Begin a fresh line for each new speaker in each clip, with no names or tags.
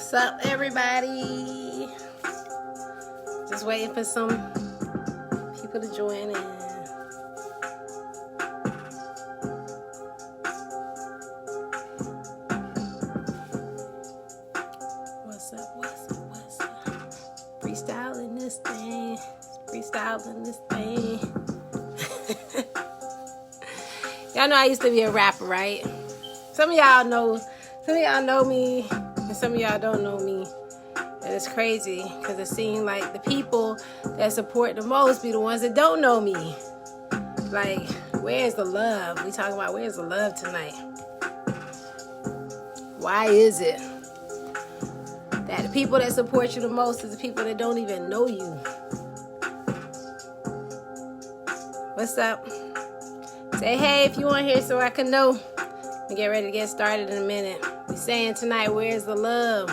What's up, everybody? Just waiting for some people to join in. What's up? Freestyling this thing. Y'all know I used to be a rapper, right? Some of y'all know me, and some of y'all don't know me. And it's crazy, because it seems like the people that support the most be the ones that don't know me. Like, where's the love? We talking about where's the love tonight? Why is it that the people that support you the most is the people that don't even know you? What's up? Say hey if you want here so I can know. We get ready to get started in a minute. We're saying tonight, where's the love?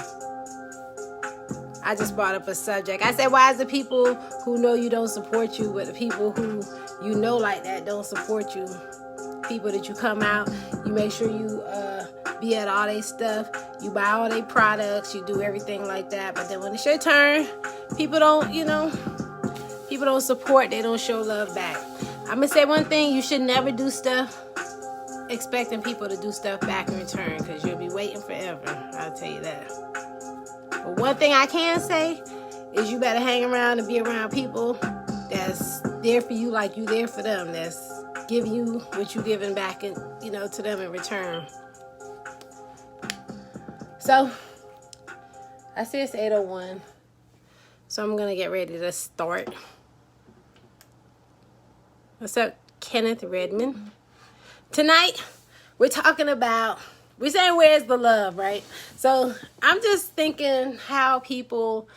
I just brought up a subject. I said, why is the people who know you don't support you, but the people who you know like that don't support you? People that you come out, you make sure you be at all their stuff, you buy all their products, you do everything like that. But then when it's your turn, people don't support, they don't show love back. I'm going to say one thing, you should never do stuff expecting people to do stuff back in return, because you'll be waiting forever. I'll tell you that. But one thing I can say is you better hang around and be around people that's there for you like you there for them, that's giving you what you giving back to them in return. So I see it's 8:01, so I'm gonna get ready to start. What's up, Kenneth Redmond? Tonight, we're saying where's the love, right? So I'm just thinking how people,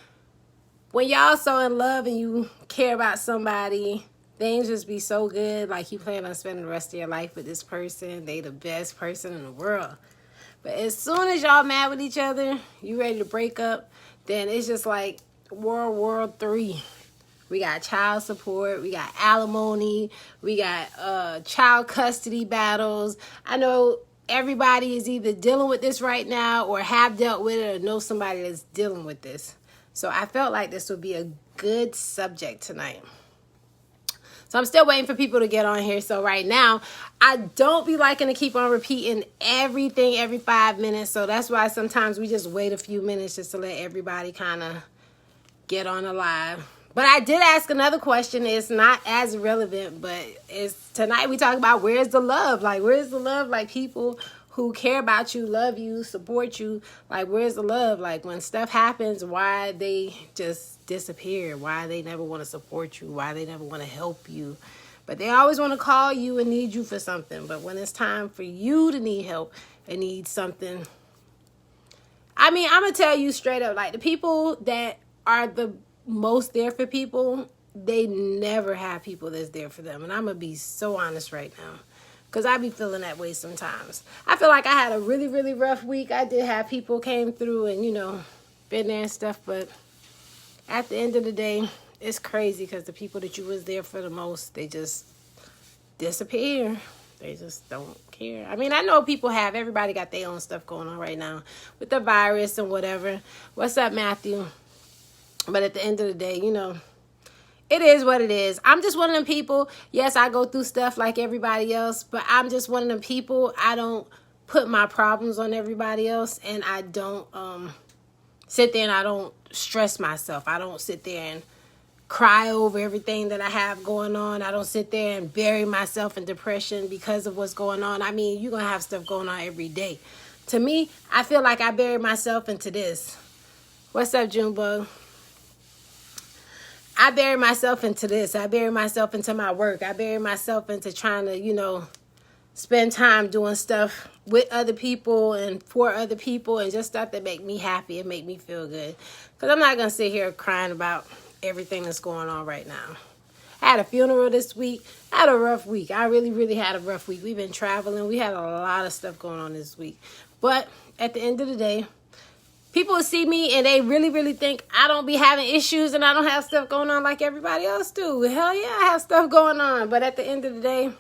when y'all so in love and you care about somebody, things just be so good. Like you plan on spending the rest of your life with this person. They the best person in the world. But as soon as y'all mad with each other, you ready to break up, then it's just like World War III. We got child support, we got alimony, we got child custody battles. I know everybody is either dealing with this right now or have dealt with it or know somebody that's dealing with this. So I felt like this would be a good subject tonight. So I'm still waiting for people to get on here. So right now, I don't be liking to keep on repeating everything every 5 minutes. So that's why sometimes we just wait a few minutes just to let everybody kind of get on the live. But I did ask another question. It's not as relevant, but it's tonight we talk about where's the love? Like, where's the love? Like, people who care about you, love you, support you. Like, where's the love? Like, when stuff happens, why they just disappear? Why they never want to support you? Why they never want to help you? But they always want to call you and need you for something. But when it's time for you to need help and need something, I mean, I'm going to tell you straight up, like, the people that are the most there for people, they never have people that's there for them. And I'm going to be so honest right now, because I be feeling that way sometimes. I feel like I had a really, really rough week. I did have people came through and, been there and stuff. But at the end of the day, it's crazy because the people that you was there for the most, they just disappear. They just don't care. I mean, I know everybody got their own stuff going on right now with the virus and whatever. What's up, Matthew? But at the end of the day, it is what it is. I'm just one of them people. Yes, I go through stuff like everybody else, but I'm just one of them people. I don't put my problems on everybody else, and I don't sit there and I don't stress myself. I don't sit there and cry over everything that I have going on. I don't sit there and bury myself in depression because of what's going on. I mean, you're going to have stuff going on every day. To me, I feel like I bury myself into this. What's up, Junebug? I bury myself into this. I bury myself into my work. I bury myself into trying to, spend time doing stuff with other people and for other people and just stuff that make me happy and make me feel good. Because I'm not going to sit here crying about everything that's going on right now. I had a funeral this week. I had a rough week. I really, really had a rough week. We've been traveling. We had a lot of stuff going on this week. But at the end of the day, people see me and they really, really think I don't be having issues and I don't have stuff going on like everybody else do. Hell yeah, I have stuff going on. But at the end of the day,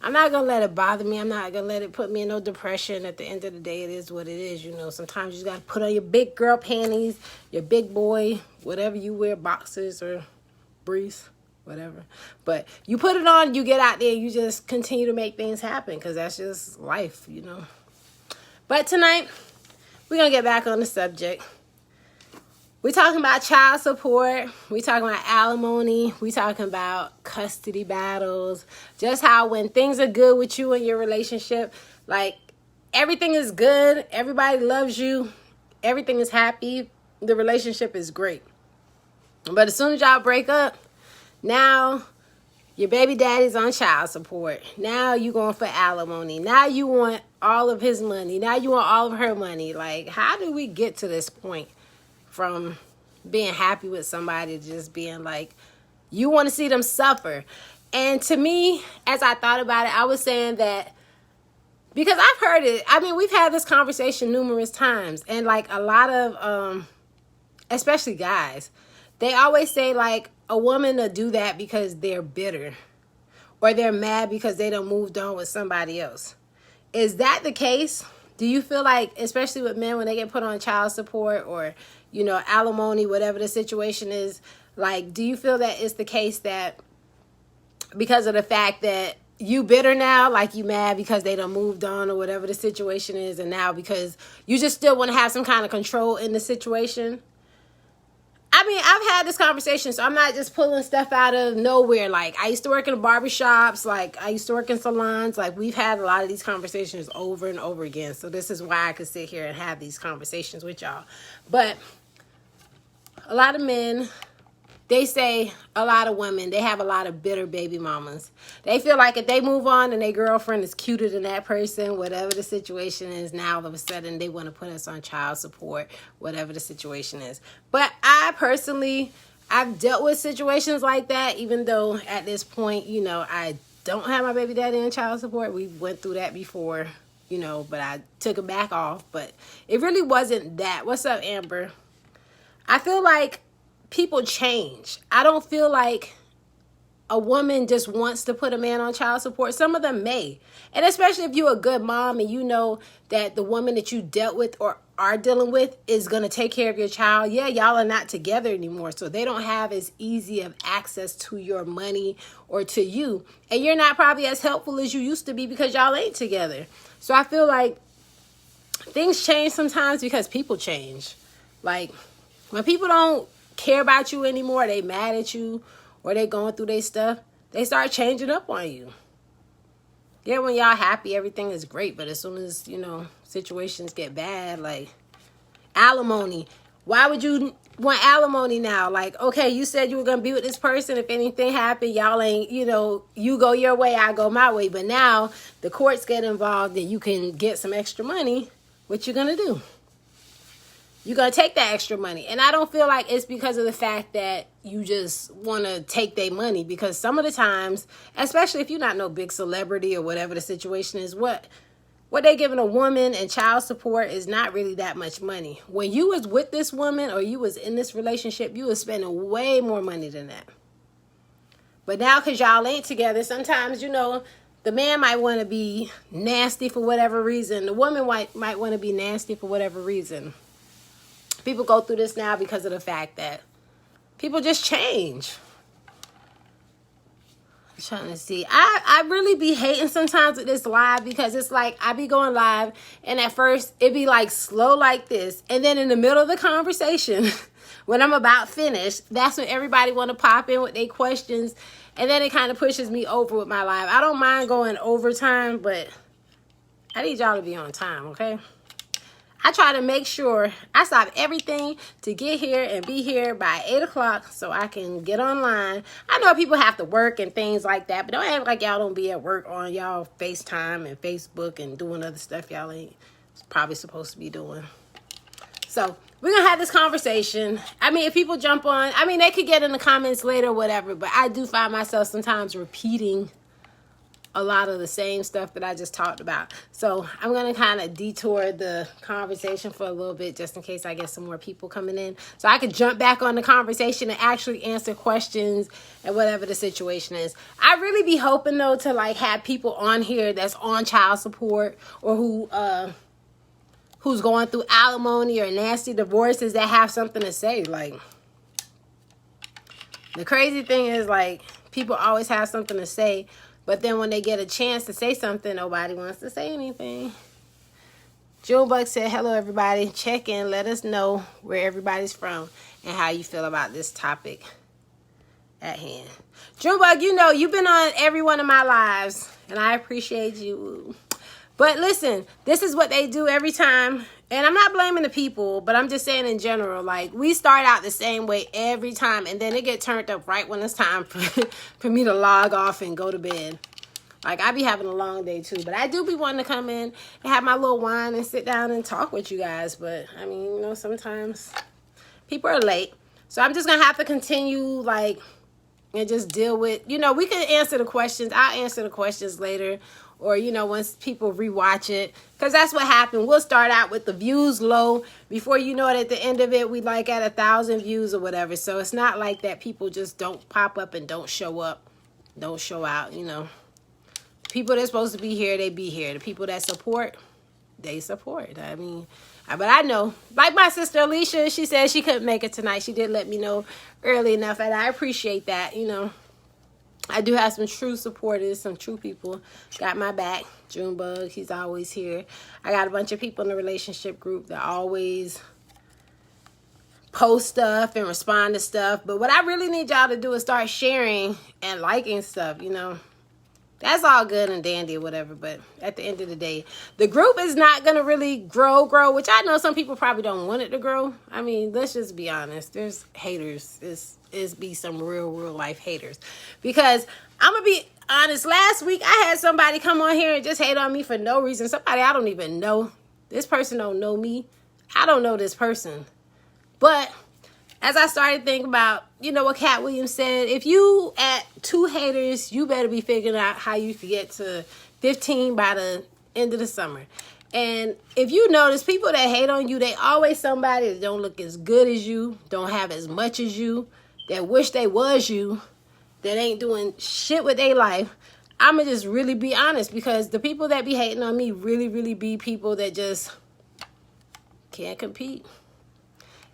I'm not going to let it bother me. I'm not going to let it put me in no depression. At the end of the day, it is what it is. You know, sometimes you got to put on your big girl panties, your big boy, whatever you wear, boxers or briefs, whatever. But you put it on, you get out there, you just continue to make things happen because that's just life, you know. But tonight, we're going to get back on the subject. We're talking about child support. We're talking about alimony. We're talking about custody battles. Just how when things are good with you and your relationship, like everything is good, everybody loves you, everything is happy, the relationship is great. But as soon as y'all break up, now your baby daddy's on child support. Now you going for alimony. Now you want all of his money. Now you want all of her money. Like, how do we get to this point? From being happy with somebody to just being like, you want to see them suffer. And to me, as I thought about it, I was saying that because I've heard it. I mean, we've had this conversation numerous times. And like a lot of, especially guys, they always say like a woman will do that because they're bitter. Or they're mad because they done moved on with somebody else. Is that the case? Do you feel like, especially with men, when they get put on child support or, you know, alimony, whatever the situation is, like, do you feel that it's the case that because of the fact that you bitter now, like you mad because they done moved on or whatever the situation is, and now because you just still want to have some kind of control in the situation? I mean, I've had this conversation, so I'm not just pulling stuff out of nowhere. Like, I used to work in barbershops. Like, I used to work in salons. Like, we've had a lot of these conversations over and over again. So this is why I could sit here and have these conversations with y'all. But a lot of men, they say a lot of women, they have a lot of bitter baby mamas. They feel like if they move on and their girlfriend is cuter than that person, whatever the situation is, now all of a sudden they want to put us on child support, whatever the situation is. But I personally, I've dealt with situations like that, even though at this point, you know, I don't have my baby daddy on child support. We went through that before, you know, but I took it back off. But it really wasn't that. What's up, Amber? I feel like people change. I don't feel like a woman just wants to put a man on child support. Some of them may. And especially if you're a good mom and you know that the woman that you dealt with or are dealing with is going to take care of your child. Yeah, y'all are not together anymore. So they don't have as easy of access to your money or to you. And you're not probably as helpful as you used to be because y'all ain't together. So I feel like things change sometimes because people change. Like, when people don't care about you anymore, they mad at you, or they going through their stuff, they start changing up on you. Yeah, when y'all happy, everything is great, but as soon as, you know, situations get bad, like alimony. Why would you want alimony now? Like, okay, you said you were going to be with this person. If anything happened, y'all ain't, you know, you go your way, I go my way. But now the courts get involved and you can get some extra money. What you going to do? You're going to take that extra money. And I don't feel like it's because of the fact that you just want to take their money. Because some of the times, especially if you're not no big celebrity or whatever the situation is, what they giving a woman and child support is not really that much money. When you was with this woman or you was in this relationship, you was spending way more money than that. But now because y'all ain't together, sometimes, you know, the man might want to be nasty for whatever reason. The woman might want to be nasty for whatever reason. People go through this now because of the fact that people just change. I'm trying to see. I really be hating sometimes with this live because it's like I be going live and at first it be like slow like this. And then in the middle of the conversation, when I'm about finished, that's when everybody want to pop in with their questions. And then it kind of pushes me over with my live. I don't mind going overtime, but I need y'all to be on time, okay? I try to make sure I stop everything to get here and be here by 8 o'clock so I can get online. I know people have to work and things like that, but don't act like y'all don't be at work on y'all FaceTime and Facebook and doing other stuff y'all ain't probably supposed to be doing. So we're going to have this conversation. I mean, if people jump on, I mean, they could get in the comments later or whatever, but I do find myself sometimes repeating a lot of the same stuff that I just talked about. So I'm going to kind of detour the conversation for a little bit just in case I get some more people coming in. So I could jump back on the conversation and actually answer questions and whatever the situation is. I really be hoping though to like have people on here that's on child support or who's going through alimony or nasty divorces that have something to say. Like, the crazy thing is like people always have something to say, but then when they get a chance to say something, nobody wants to say anything. Junebug said, hello, everybody. Check in. Let us know where everybody's from and how you feel about this topic at hand. Junebug, you know, you've been on every one of my lives, and I appreciate you. But listen, this is what they do every time. And I'm not blaming the people, but I'm just saying in general, like, we start out the same way every time, and then it get turned up right when it's time for me to log off and go to bed. Like, I be having a long day, too. But I do be wanting to come in and have my little wine and sit down and talk with you guys. But, I mean, you know, sometimes people are late. So I'm just going to have to continue, like, and just deal with, you know, we can answer the questions. I'll answer the questions later. Or, you know, once people rewatch it. Because that's what happened. We'll start out with the views low. Before you know it, at the end of it, we like at 1,000 views or whatever. So it's not like that people just don't pop up and don't show up. Don't show out, you know. People that's supposed to be here, they be here. The people that support, they support. I mean, but I know. Like my sister Alicia, she said she couldn't make it tonight. She did let me know early enough. And I appreciate that, you know. I do have some true supporters, some true people. Got my back. Junebug, he's always here. I got a bunch of people in the relationship group that always post stuff and respond to stuff. But what I really need y'all to do is start sharing and liking stuff, you know. That's all good and dandy or whatever, but at the end of the day, the group is not going to really grow, which I know some people probably don't want it to grow. I mean, let's just be honest. There's haters. It's be some real life haters. Because I'm going to be honest, last week I had somebody come on here and just hate on me for no reason. Somebody I don't even know. This person don't know me. I don't know this person. But as I started thinking about, you know what Cat Williams said, if you at 2 haters, you better be figuring out how you can get to 15 by the end of the summer. And if you notice, people that hate on you, they always somebody that don't look as good as you, don't have as much as you, that wish they was you, that ain't doing shit with their life. I'ma just really be honest, because the people that be hating on me really be people that just can't compete.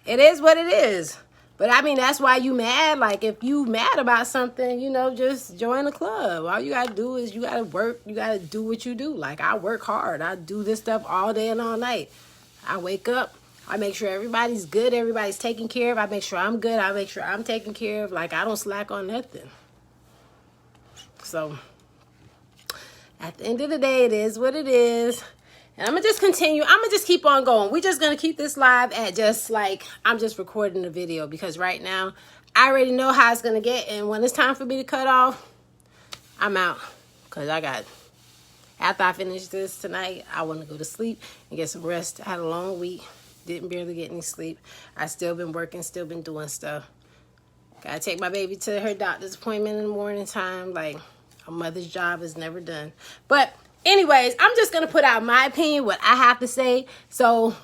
It is what it is. But I mean, that's why you mad. Like, if you mad about something, you know, just join the club. All you got to do is you got to work. You got to do what you do. Like, I work hard. I do this stuff all day and all night. I wake up. I make sure everybody's good. Everybody's taken care of. I make sure I'm good. I make sure I'm taken care of. Like, I don't slack on nothing. So, at the end of the day, it is what it is. And I'm going to just continue. I'm going to just keep on going. We're just going to keep this live at just like, I'm just recording the video. Because right now, I already know how it's going to get. And when it's time for me to cut off, I'm out. Because after I finish this tonight, I want to go to sleep and get some rest. I had a long week. Didn't barely get any sleep. I still been working, still been doing stuff. Got to take my baby to her doctor's appointment in the morning time. Like, a mother's job is never done. But anyways, I'm just going to put out my opinion, what I have to say. So,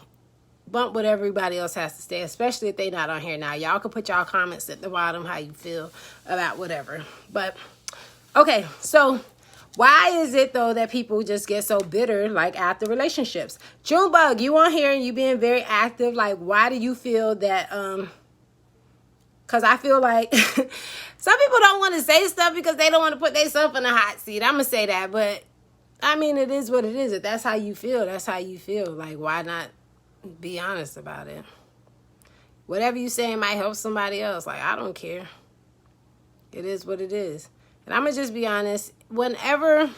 bump what everybody else has to say, especially if they not on here now. Y'all can put y'all comments at the bottom, how you feel about whatever. But, okay, so why is it, though, that people just get so bitter, like, after relationships? Junebug, you on here and you being very active. Like, why do you feel that, because I feel like some people don't want to say stuff because they don't want to put themselves in a hot seat. I'm going to say that, but I mean, it is what it is. If that's how you feel, that's how you feel. Like, why not be honest about it? Whatever you say might help somebody else. Like, I don't care. It is what it is. And I'm going to just be honest. Whenever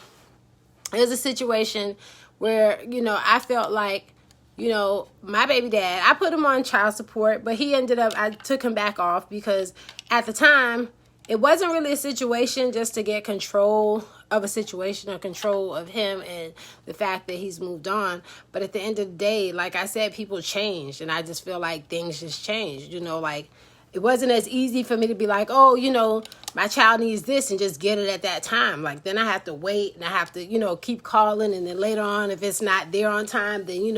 there's a situation where, you know, I felt like, you know, my baby dad, I put him on child support, but he ended up, I took him back off because at the time, it wasn't really a situation just to get control of a situation or control of him and the fact that he's moved on. But at the end of the day, like I said, people changed. And I just feel like things just changed. You know, like It wasn't as easy for me to be like, oh, my child needs this and just get it at that time. Like, then I have to wait and I have to, keep calling. And then later on, if it's not there on time, then,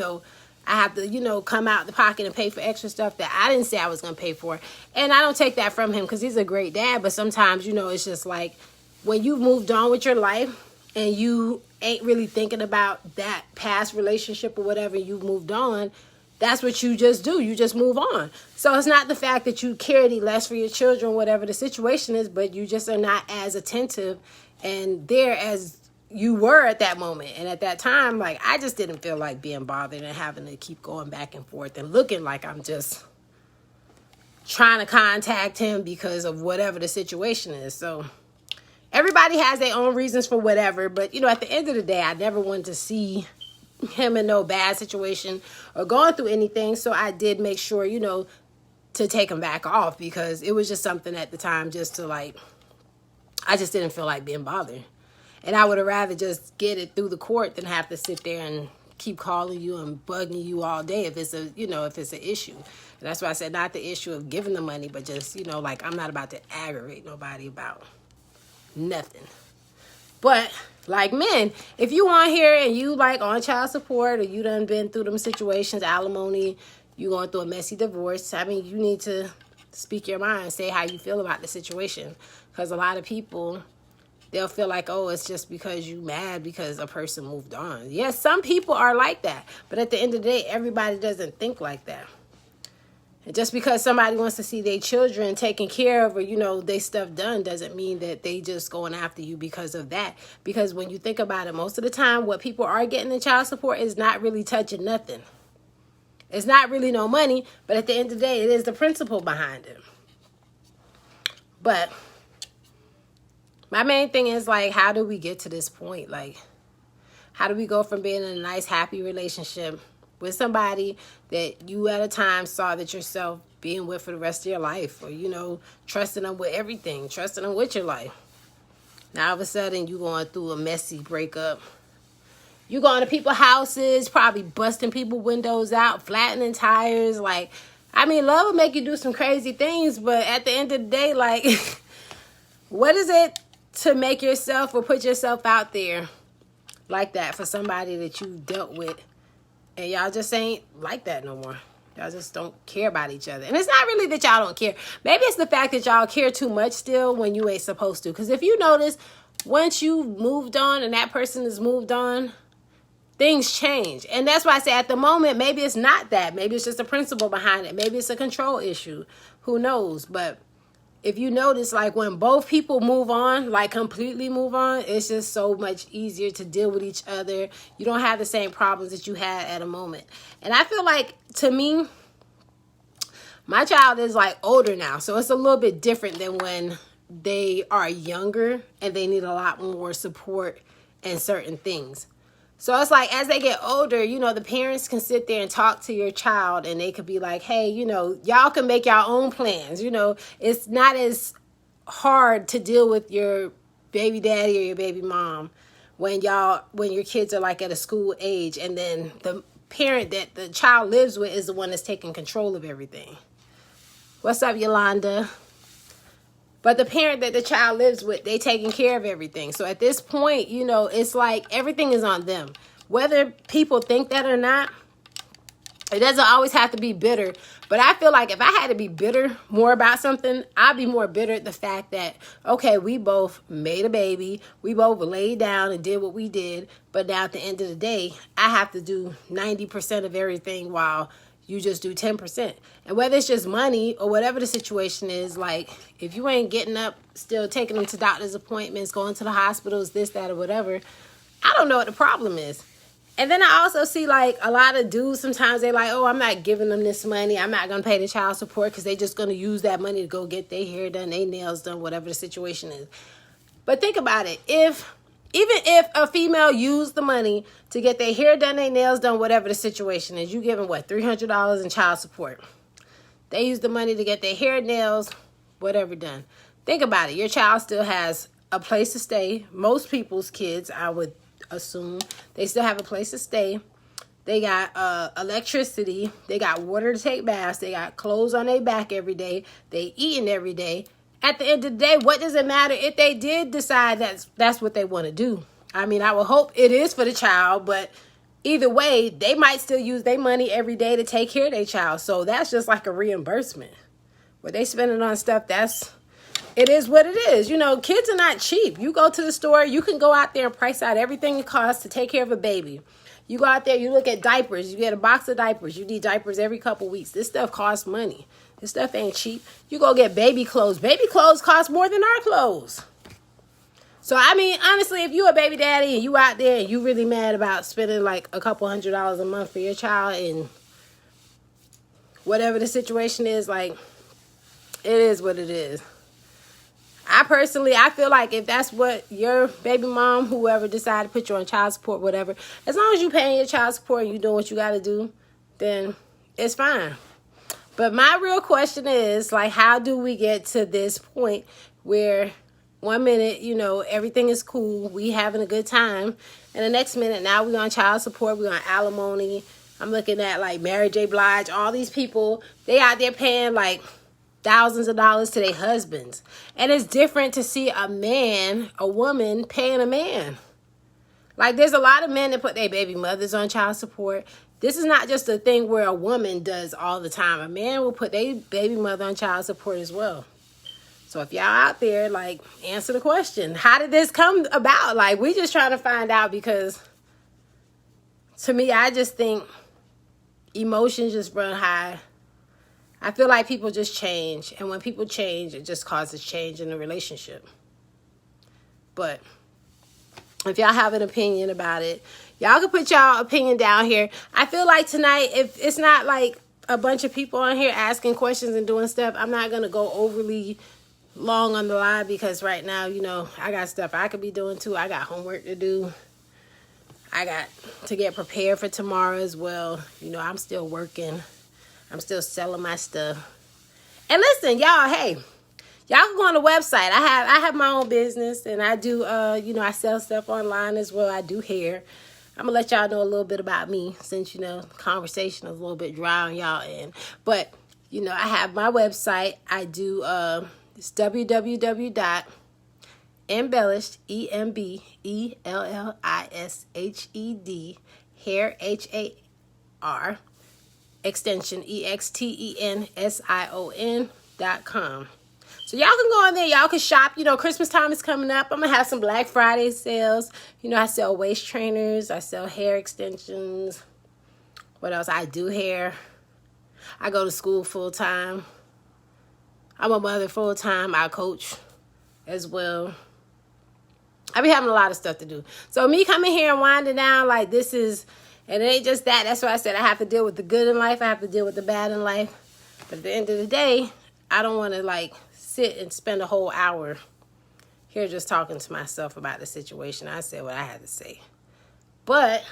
I have to, come out the pocket and pay for extra stuff that I didn't say I was going to pay for. And I don't take that from him because he's a great dad. But sometimes, it's just like when you've moved on with your life and you ain't really thinking about that past relationship or whatever, you've moved on. That's what you just do. You just move on. So it's not the fact that you care any less for your children, whatever the situation is, but you just are not as attentive and there as you were at that moment. And at that time, like, I just didn't feel like being bothered and having to keep going back and forth and looking like I'm just trying to contact him because of whatever the situation is. So everybody has their own reasons for whatever. But, at the end of the day, I never wanted to see him in no bad situation or going through anything. So I did make sure, to take him back off because it was just something at the time just to like, I just didn't feel like being bothered. And I would have rather just get it through the court than have to sit there and keep calling you and bugging you all day if it's if it's an issue. And that's why I said not the issue of giving the money, but just, like I'm not about to aggravate nobody about nothing. But like men, if you on here and you like on child support or you done been through them situations, alimony, you going through a messy divorce, I mean, you need to speak your mind, say how you feel about the situation. Because a lot of people, they'll feel like, oh, it's just because you mad because a person moved on. Yes, some people are like that. But at the end of the day, everybody doesn't think like that. And just because somebody wants to see their children taken care of or, they stuff done doesn't mean that they just going after you because of that. Because when you think about it, most of the time, what people are getting in child support is not really touching nothing. It's not really no money, but at the end of the day, it is the principle behind it. But my main thing is like, how do we get to this point? Like, how do we go from being in a nice, happy relationship with somebody that you at a time saw that yourself being with for the rest of your life, or, trusting them with everything, trusting them with your life. Now, all of a sudden, you going through a messy breakup. You going to people's houses, probably busting people's windows out, flattening tires. Like, I mean, love will make you do some crazy things, but at the end of the day, like, what is it to make yourself or put yourself out there like that for somebody that you dealt with? And y'all just ain't like that no more. Y'all just don't care about each other. And it's not really that y'all don't care. Maybe it's the fact that y'all care too much still when you ain't supposed to. Because if you notice, once you moved on and that person has moved on, things change. And that's why I say at the moment, maybe it's not that. Maybe it's just a principle behind it. Maybe it's a control issue. Who knows? But if you notice, like when both people move on, like completely move on, it's just so much easier to deal with each other. You don't have the same problems that you had at a moment. And I feel like, to me, my child is like older now. So it's a little bit different than when they are younger and they need a lot more support in certain things. So it's like as they get older, the parents can sit there and talk to your child and they could be like, hey, y'all can make your own plans. It's not as hard to deal with your baby daddy or your baby mom when your kids are like at a school age and then the parent that the child lives with is the one that's taking control of everything. What's up, Yolanda? But the parent that the child lives with, they taking care of everything. So at this point, it's like everything is on them. Whether people think that or not, it doesn't always have to be bitter. But I feel like if I had to be bitter more about something, I'd be more bitter at the fact that, okay, we both made a baby. We both laid down and did what we did. But now at the end of the day, I have to do 90% of everything while you just do 10%. And whether it's just money or whatever the situation is, like if you ain't getting up, still taking them to doctor's appointments, going to the hospitals, this, that, or whatever, I don't know what the problem is. And then I also see like a lot of dudes, sometimes they like, oh, I'm not giving them this money. I'm not going to pay the child support because they just going to use that money to go get their hair done, their nails done, whatever the situation is. But think about it. Even if a female used the money to get their hair done, their nails done, whatever the situation is, you giving what, $300 in child support. They use the money to get their hair, nails, whatever done. Think about it. Your child still has a place to stay. Most people's kids, I would assume, they still have a place to stay. They got electricity. They got water to take baths. They got clothes on their back every day. They eating every day. At the end of the day, what does it matter if they did decide that's what they want to do? I mean, I would hope it is for the child, but either way, they might still use their money every day to take care of their child. So that's just like a reimbursement. What they spending on stuff, it is what it is. You know, kids are not cheap. You go to the store, you can go out there and price out everything it costs to take care of a baby. You go out there, you look at diapers, you get a box of diapers. You need diapers every couple weeks. This stuff costs money. This stuff ain't cheap. You go get baby clothes. Baby clothes cost more than our clothes. So, I mean, honestly, if you a baby daddy and you out there and you really mad about spending like a couple $100s a month for your child and whatever the situation is, like, it is what it is. I feel like if that's what your baby mom, whoever decided to put you on child support, whatever, as long as you paying your child support and you doing what you got to do, then it's fine. But my real question is, like, how do we get to this point where 1 minute, you know, everything is cool, we having a good time, and the next minute, now we on child support, we on alimony. I'm looking at, like, Mary J. Blige, all these people, they out there paying, like, thousands of dollars to their husbands. And it's different to see a woman paying a man. Like, there's a lot of men that put their baby mothers on child support. This is not just a thing where a woman does all the time. A man will put their baby mother on child support as well. So if y'all out there, like, answer the question. How did this come about? Like, we just trying to find out, because to me, I just think emotions just run high. I feel like people just change. And when people change, it just causes change in the relationship. But if y'all have an opinion about it, y'all can put y'all opinion down here. I feel like tonight, if it's not like a bunch of people on here asking questions and doing stuff, I'm not going to go overly long on the line, because right now, you know, I got stuff I could be doing too. I got homework to do. I got to get prepared for tomorrow as well. You know, I'm still working. I'm still selling my stuff. And listen, y'all, hey, y'all can go on the website. I have my own business, and I do, you know, I sell stuff online as well. I do hair. I'm going to let y'all know a little bit about me, since, you know, the conversation is a little bit dry on y'all end. But, you know, I have my website. I do, it's www.embellished, EMBELLISHED, hair, HAR, extension EXTENSION.com. So y'all can go on there. Y'all can shop. You know, Christmas time is coming up. I'm going to have some Black Friday sales. You know, I sell waist trainers. I sell hair extensions. What else? I do hair. I go to school full time. I'm a mother full time. I coach as well. I be having a lot of stuff to do. So me coming here and winding down, like, this is, and it ain't just that. That's why I said I have to deal with the good in life. I have to deal with the bad in life. But at the end of the day, I don't want to, like, sit and spend a whole hour here just talking to myself about the situation. I said what I had to say. But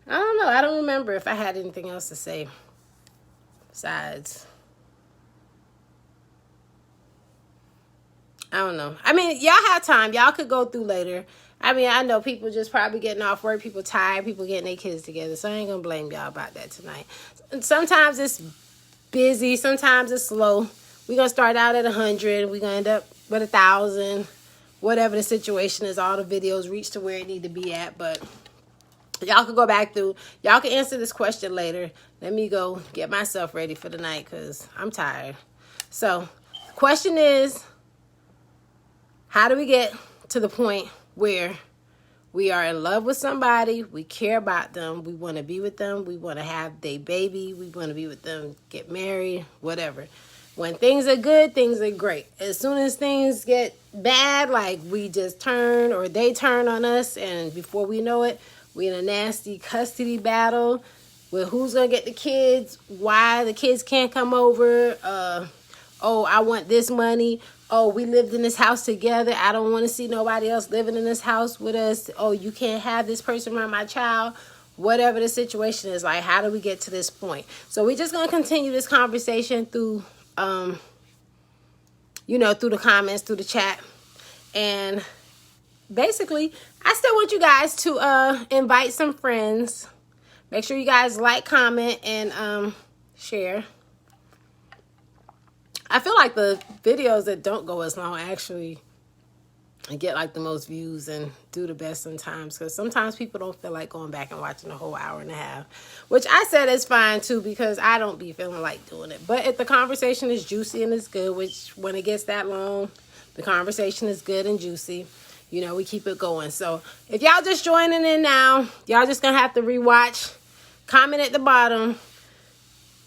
I don't know. I don't remember if I had anything else to say besides, I don't know. I mean, y'all have time. Y'all could go through later. I mean, I know people just probably getting off work. People tired. People getting their kids together. So I ain't going to blame y'all about that tonight. Sometimes it's busy. Sometimes it's slow. We're going to start out at 100. We're going to end up with 1,000. Whatever the situation is, all the videos reach to where it need to be at. But y'all can go back through. Y'all can answer this question later. Let me go get myself ready for the night, because I'm tired. So the question is, how do we get to the point where we are in love with somebody, we care about them, we want to be with them, we want to have their baby, we want to be with them, get married, whatever. When things are good, things are great. As soon as things get bad, like we just turn or they turn on us, and before we know it, we're in a nasty custody battle with who's going to get the kids, why the kids can't come over, oh, I want this money. Oh, we lived in this house together. I don't want to see nobody else living in this house with us. Oh, you can't have this person around my child. Whatever the situation is, like, how do we get to this point? So we're just going to continue this conversation through, you know, through the comments, through the chat. And basically, I still want you guys to invite some friends. Make sure you guys like, comment, and share. I feel like the videos that don't go as long actually get like the most views and do the best sometimes, because sometimes people don't feel like going back and watching a whole hour and a half, which I said is fine too, because I don't be feeling like doing it. But if the conversation is juicy and it's good, which when it gets that long, the conversation is good and juicy, you know, we keep it going. So if y'all just joining in now, y'all just gonna have to rewatch, comment at the bottom,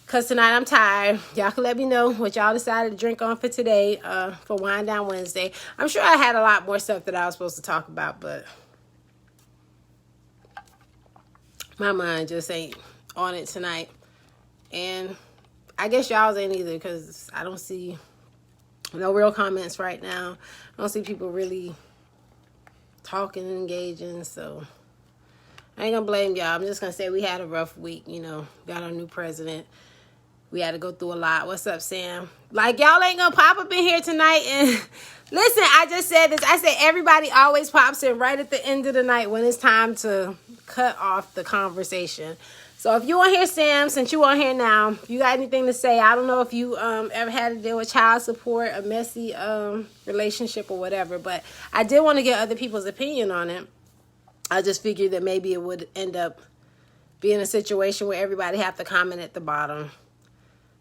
because tonight I'm tired. Y'all can let me know what y'all decided to drink on for today, for Wind Down Wednesday. I'm sure I had a lot more stuff that I was supposed to talk about, but my mind just ain't on it tonight. And I guess y'all's ain't either, because I don't see no real comments right now. I don't see people really talking and engaging, so I ain't gonna blame y'all. I'm just gonna say we had a rough week, you know. Got our new president. We had to go through a lot. What's up, Sam? Like, y'all ain't gonna pop up in here tonight and listen, I just said this. I said everybody always pops in right at the end of the night when it's time to cut off the conversation. So if you want to hear Sam, since you on here now, if you got anything to say, I don't know if you ever had to deal with child support, a messy relationship or whatever, but I did want to get other people's opinion on it. I just figured that maybe it would end up being a situation where everybody have to comment at the bottom.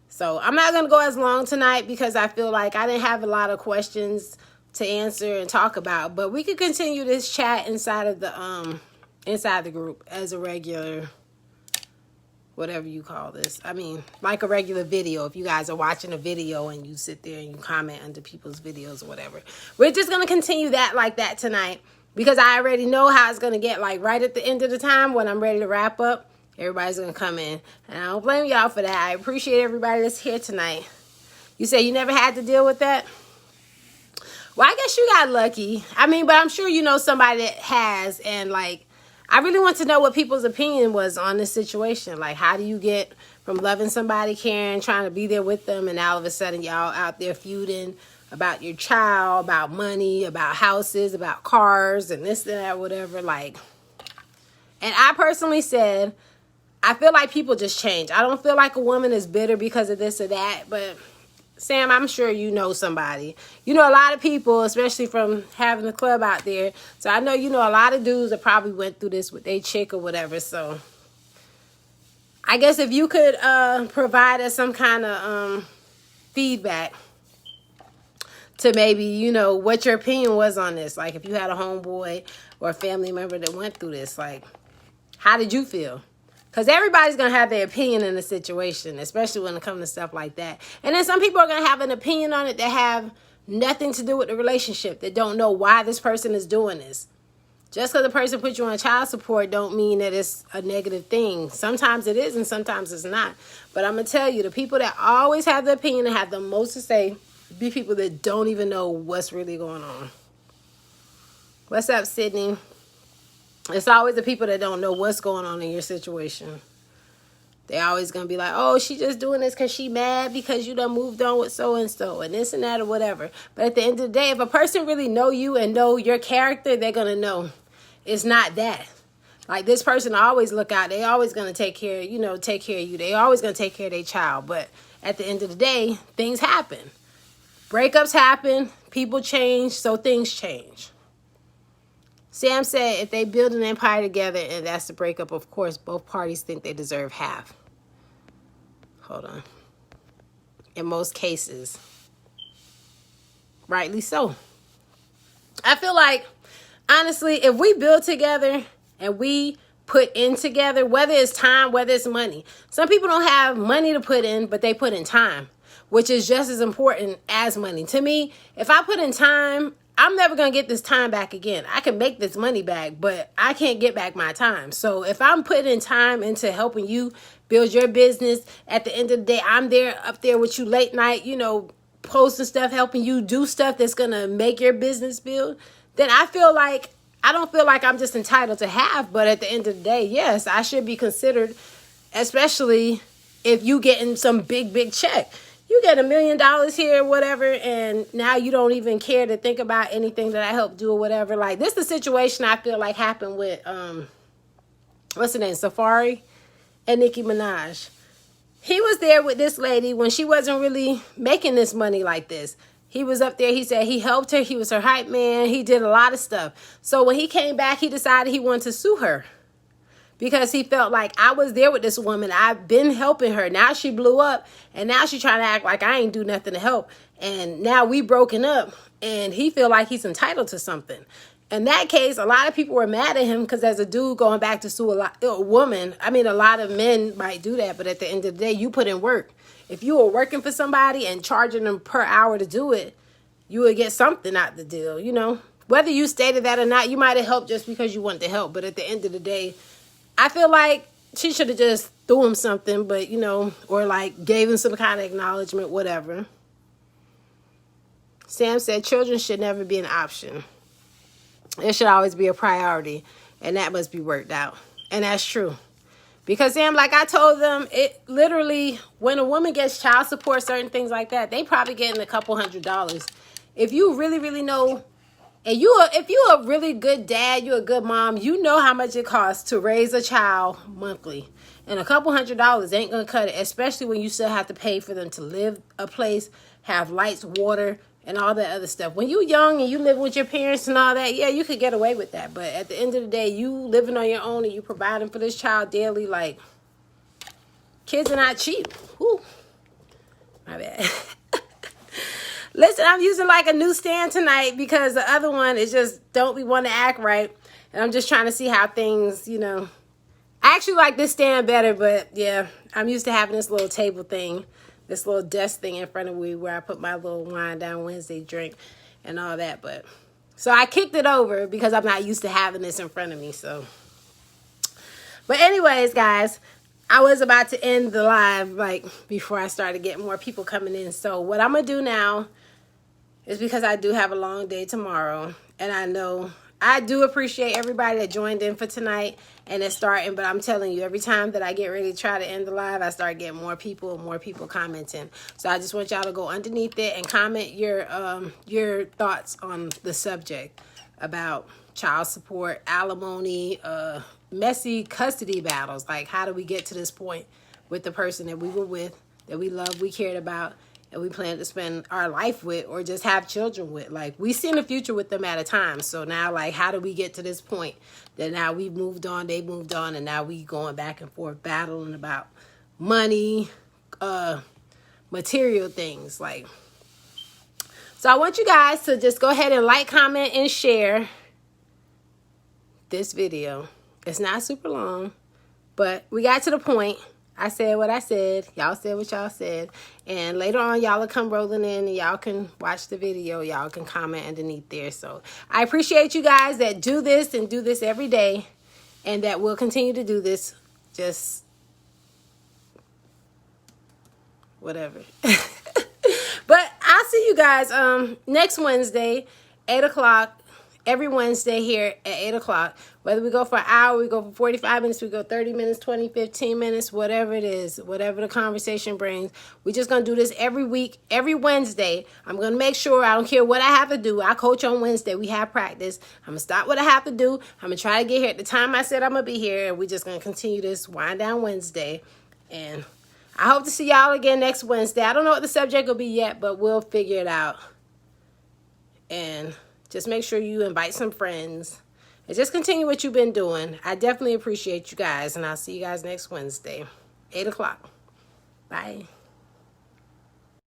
So I'm not going to go as long tonight because I feel like I didn't have a lot of questions to answer and talk about. But we could continue this chat inside of the group as a regular, whatever you call this. I mean, like a regular video. If you guys are watching a video and you sit there and you comment under people's videos or whatever. We're just going to continue that like that tonight because I already know how it's going to get, like right at the end of the time when I'm ready to wrap up. Everybody's going to come in. And I don't blame y'all for that. I appreciate everybody that's here tonight. You say you never had to deal with that? Well, I guess you got lucky. I mean, but I'm sure you know somebody that has. And, like, I really want to know what people's opinion was on this situation. Like, how do you get from loving somebody, caring, trying to be there with them, and all of a sudden y'all out there feuding about your child, about money, about houses, about cars, and this and that, whatever. Like, and I personally said, I feel like people just change. I don't feel like a woman is bitter because of this or that. But, Sam, I'm sure you know somebody. You know a lot of people, especially from having the club out there. So I know you know a lot of dudes that probably went through this with their chick or whatever. So I guess if you could provide us some kind of feedback to maybe, you know, what your opinion was on this. Like if you had a homeboy or a family member that went through this, like, how did you feel? Because everybody's going to have their opinion in the situation, especially when it comes to stuff like that. And then some people are going to have an opinion on it that have nothing to do with the relationship, that don't know why this person is doing this. Just because the person put you on child support don't mean that it's a negative thing. Sometimes it is and sometimes it's not. But I'm going to tell you, the people that always have the opinion and have the most to say be people that don't even know what's really going on. What's up, Sydney? It's always the people that don't know what's going on in your situation. They always going to be like, oh, she just doing this because she mad because you done moved on with so-and-so and this and that or whatever. But at the end of the day, if a person really know you and know your character, they're going to know it's not that. Like this person always look out. They always going to take care of you. They always going to take care of their child. But at the end of the day, things happen. Breakups happen. People change. So things change. Sam said if they build an empire together and that's the breakup, of course, both parties think they deserve half. Hold on. In most cases. Rightly so. I feel like, honestly, if we build together and we put in together, whether it's time, whether it's money. Some people don't have money to put in, but they put in time, which is just as important as money. To me, if I put in time, I'm never going to get this time back again. I can make this money back, but I can't get back my time. So if I'm putting time into helping you build your business, at the end of the day, I'm there up there with you late night, you know, posting stuff, helping you do stuff that's going to make your business build, then I don't feel like I'm just entitled to half. But at the end of the day, yes, I should be considered, especially if you getting some big check. You get $1 million here, whatever, and now you don't even care to think about anything that I helped do or whatever. Like, this is the situation I feel like happened with, what's her name, Safari? and Nicki Minaj. He was there with this lady when she wasn't really making this money like this. He was up there. He said he helped her. He was her hype man. He did a lot of stuff. So when he came back, he decided he wanted to sue her because he felt like, I was there with this woman. I've been helping her. Now she blew up, and now she's trying to act like I ain't do nothing to help. And now we broken up, and he feel like he's entitled to something. In that case, a lot of people were mad at him because as a dude going back to sue a woman, I mean, a lot of men might do that, but at the end of the day, you put in work. If you were working for somebody and charging them per hour to do it, you would get something out the deal, you know. Whether you stated that or not, you might have helped just because you wanted to help. But at the end of the day, I feel like she should have just threw him something, but, you know, or like gave him some kind of acknowledgement, whatever. Sam said children should never be an option. It should always be a priority, and that must be worked out. And that's true. Because, Sam, like I told them, it literally, when a woman gets child support, certain things like that, they probably getting a couple $100s. If you really, really know, and if you're a really good dad, you're a good mom, you know how much it costs to raise a child monthly. And a couple $100s ain't going to cut it, especially when you still have to pay for them to live a place, have lights, water, and all that other stuff. When you're young and you live with your parents and all that, yeah, you could get away with that. But at the end of the day, you living on your own and you providing for this child daily, like, kids are not cheap. Whew. My bad. Listen, I'm using like a new stand tonight because the other one is just don't be want to act right. And I'm just trying to see how things, you know. I actually like this stand better, but yeah, I'm used to having this little table thing. This little desk thing in front of me where I put my little wine down Wednesday drink and all that. But so I kicked it over because I'm not used to having this in front of me. So, but anyways, guys, I was about to end the live like before I started getting more people coming in. So what I'm going to do now is because I do have a long day tomorrow. And I know I do appreciate everybody that joined in for tonight and it's starting, but I'm telling you, every time that I get ready to try to end the live, I start getting more people commenting. So I just want y'all to go underneath it and comment your thoughts on the subject about child support, alimony, messy custody battles. Like, how do we get to this point with the person that we were with, that we loved, we cared about, and we plan to spend our life with or just have children with? Like, we see the future with them at a time. So now, like, how do we get to this point that now we've moved on, they moved on, and now we going back and forth battling about money, material things. Like, so I want you guys to just go ahead and like, comment, and share this video. It's not super long, but we got to the point. I said what I said. Y'all said what y'all said. And later on, y'all will come rolling in and y'all can watch the video. Y'all can comment underneath there. So I appreciate you guys that do this and do this every day. And that will continue to do this. Just whatever. But I'll see you guys next Wednesday, 8 o'clock. Every Wednesday here at 8 o'clock. Whether we go for an hour, we go for 45 minutes, we go 30 minutes, 20, 15 minutes, whatever it is, whatever the conversation brings. We're just going to do this every week, every Wednesday. I'm going to make sure, I don't care what I have to do. I coach on Wednesday. We have practice. I'm going to stop what I have to do. I'm going to try to get here at the time I said I'm going to be here. And we're just going to continue this Wind Down Wednesday. And I hope to see y'all again next Wednesday. I don't know what the subject will be yet, but we'll figure it out. And just make sure you invite some friends. And just continue what you've been doing. I definitely appreciate you guys. And I'll see you guys next Wednesday, 8 o'clock. Bye.